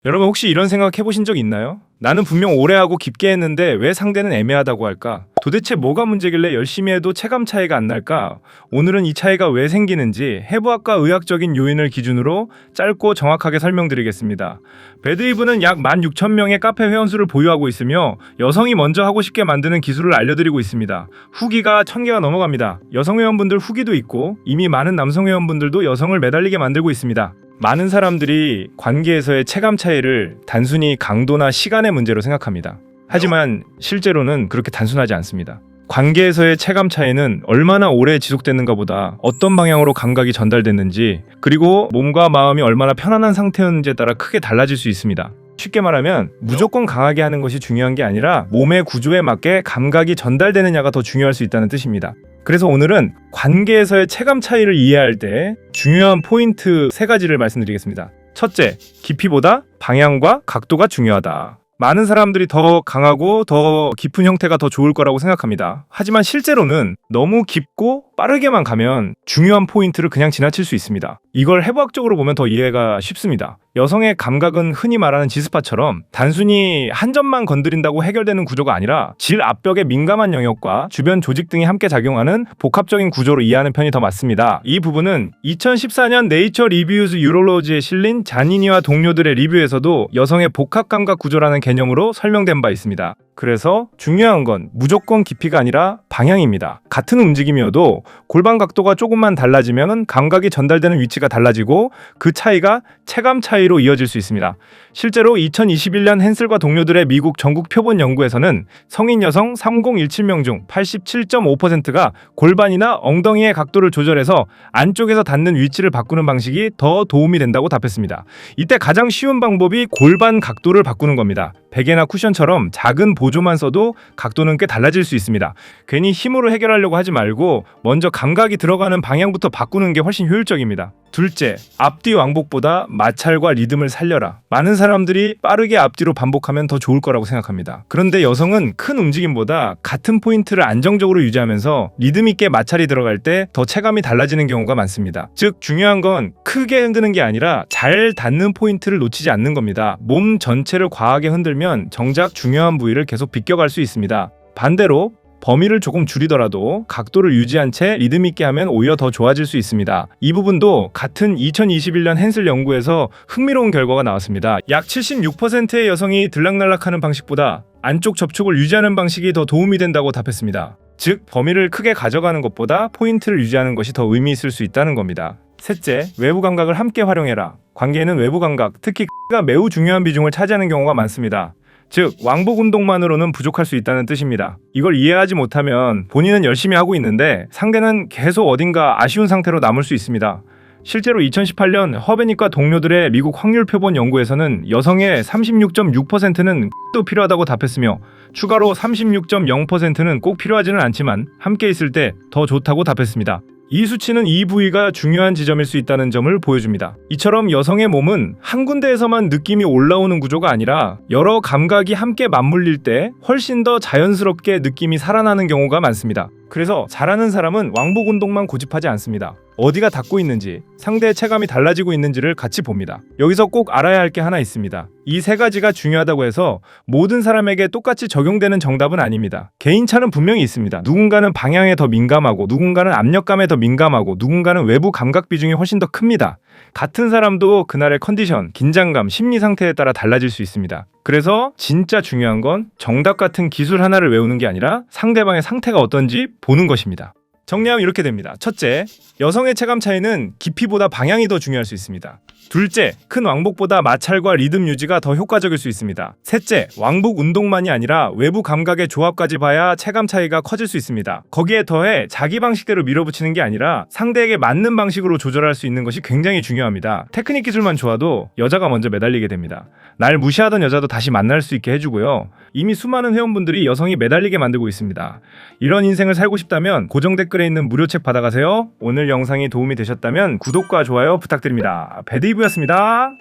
여러분 혹시 이런 생각 해보신 적 있나요? 나는 분명 오래 하고 깊게 했는데 왜 상대는 애매하다고 할까? 도대체 뭐가 문제길래 열심히 해도 체감 차이가 안 날까? 오늘은 이 차이가 왜 생기는지 해부학과 의학적인 요인을 기준으로 짧고 정확하게 설명드리겠습니다. 배드이브는 약 16,000명의 카페 회원수를 보유하고 있으며 여성이 먼저 하고 싶게 만드는 기술을 알려드리고 있습니다. 후기가 1000개가 넘어갑니다. 여성 회원분들 후기도 있고 이미 많은 남성 회원분들도 여성을 매달리게 만들고 있습니다. 많은 사람들이 관계에서의 체감 차이를 단순히 강도나 시간의 문제로 생각합니다. 하지만 실제로는 그렇게 단순하지 않습니다. 관계에서의 체감 차이는 얼마나 오래 지속됐는가 보다 어떤 방향으로 감각이 전달됐는지, 그리고 몸과 마음이 얼마나 편안한 상태였는지에 따라 크게 달라질 수 있습니다. 쉽게 말하면 무조건 강하게 하는 것이 중요한 게 아니라 몸의 구조에 맞게 감각이 전달되느냐가 더 중요할 수 있다는 뜻입니다. 그래서 오늘은 관계에서의 체감 차이를 이해할 때 중요한 포인트 3가지를 말씀드리겠습니다. 첫째, 깊이보다 방향과 각도가 중요하다. 많은 사람들이 더 강하고 더 깊은 형태가 더 좋을 거라고 생각합니다. 하지만 실제로는 너무 깊고 빠르게만 가면 중요한 포인트를 그냥 지나칠 수 있습니다. 이걸 해부학적으로 보면 더 이해가 쉽습니다. 여성의 감각은 흔히 말하는 지스파처럼 단순히 한 점만 건드린다고 해결되는 구조가 아니라 질 앞벽의 민감한 영역과 주변 조직 등이 함께 작용하는 복합적인 구조로 이해하는 편이 더 맞습니다. 이 부분은 2014년 네이처 리뷰즈 유롤로지에 실린 자니니와 동료들의 리뷰에서도 여성의 복합 감각 구조라는 개념으로 설명된 바 있습니다. 그래서 중요한 건 무조건 깊이가 아니라 방향입니다. 같은 움직임이어도 골반 각도가 조금만 달라지면 감각이 전달되는 위치가 달라지고 그 차이가 체감 차이로 이어질 수 있습니다. 실제로 2021년 헨슬과 동료들의 미국 전국 표본 연구에서는 성인 여성 3017명 중 87.5%가 골반이나 엉덩이의 각도를 조절해서 안쪽에서 닿는 위치를 바꾸는 방식이 더 도움이 된다고 답했습니다. 이때 가장 쉬운 방법이 골반 각도를 바꾸는 겁니다. 베개나 쿠션처럼 작은 보조만 써도 각도는 꽤 달라질 수 있습니다. 괜히 힘으로 해결하려고 하지 말고 먼저 감각이 들어가는 방향부터 바꾸는 게 훨씬 효율적입니다. 둘째, 앞뒤 왕복보다 마찰과 리듬을 살려라. 많은 사람들이 빠르게 앞뒤로 반복하면 더 좋을 거라고 생각합니다. 그런데 여성은 큰 움직임보다 같은 포인트를 안정적으로 유지하면서 리듬 있게 마찰이 들어갈 때 더 체감이 달라지는 경우가 많습니다. 즉 중요한 건 크게 흔드는 게 아니라 잘 닿는 포인트를 놓치지 않는 겁니다. 몸 전체를 과하게 흔들면 정작 중요한 부위를 계속 비껴갈 수 있습니다. 반대로 범위를 조금 줄이더라도 각도를 유지한 채 리듬 있게 하면 오히려 더 좋아질 수 있습니다. 이 부분도 같은 2021년 헨슬 연구에서 흥미로운 결과가 나왔습니다. 약 76%의 여성이 들락날락하는 방식보다 안쪽 접촉을 유지하는 방식이 더 도움이 된다고 답했습니다. 즉 범위를 크게 가져가는 것보다 포인트를 유지하는 것이 더 의미 있을 수 있다는 겁니다. 셋째, 외부 감각을 함께 활용해라. 관계에는 외부 감각, 특히 가 매우 중요한 비중을 차지하는 경우가 많습니다. 즉 왕복 운동만으로는 부족할 수 있다는 뜻입니다. 이걸 이해하지 못하면 본인은 열심히 하고 있는데 상대는 계속 어딘가 아쉬운 상태로 남을 수 있습니다. 실제로 2018년 허베닉과 동료들의 미국 확률 표본 연구에서는 여성의 36.6%는 또 필요하다고 답했으며 추가로 36.0%는 꼭 필요하지는 않지만 함께 있을 때 더 좋다고 답했습니다. 이 수치는 이 부위가 중요한 지점일 수 있다는 점을 보여줍니다. 이처럼 여성의 몸은 한 군데에서만 느낌이 올라오는 구조가 아니라 여러 감각이 함께 맞물릴 때 훨씬 더 자연스럽게 느낌이 살아나는 경우가 많습니다. 그래서 잘하는 사람은 왕복 운동만 고집하지 않습니다. 어디가 닿고 있는지, 상대의 체감이 달라지고 있는지를 같이 봅니다. 여기서 꼭 알아야 할 게 하나 있습니다. 이 3가지가 중요하다고 해서 모든 사람에게 똑같이 적용되는 정답은 아닙니다. 개인차는 분명히 있습니다. 누군가는 방향에 더 민감하고, 누군가는 압력감에 더 민감하고, 누군가는 외부 감각 비중이 훨씬 더 큽니다. 같은 사람도 그날의 컨디션, 긴장감, 심리 상태에 따라 달라질 수 있습니다. 그래서 진짜 중요한 건 정답 같은 기술 하나를 외우는 게 아니라 상대방의 상태가 어떤지 보는 것입니다. 정리하면 이렇게 됩니다. 첫째, 여성의 체감 차이는 깊이보다 방향이 더 중요할 수 있습니다. 둘째, 큰 왕복보다 마찰과 리듬 유지가 더 효과적일 수 있습니다. 셋째, 왕복 운동만이 아니라 외부 감각의 조합까지 봐야 체감 차이가 커질 수 있습니다. 거기에 더해 자기 방식대로 밀어붙이는 게 아니라 상대에게 맞는 방식으로 조절할 수 있는 것이 굉장히 중요합니다. 테크닉 기술만 좋아도 여자가 먼저 매달리게 됩니다. 날 무시하던 여자도 다시 만날 수 있게 해주고요. 이미 수많은 회원분들이 여성이 매달리게 만들고 있습니다. 이런 인생을 살고 싶다면 고정 댓글에 있는 무료 책 받아가세요. 오늘 영상이 도움이 되셨다면 구독과 좋아요 부탁드립니다. 배드이브였습니다.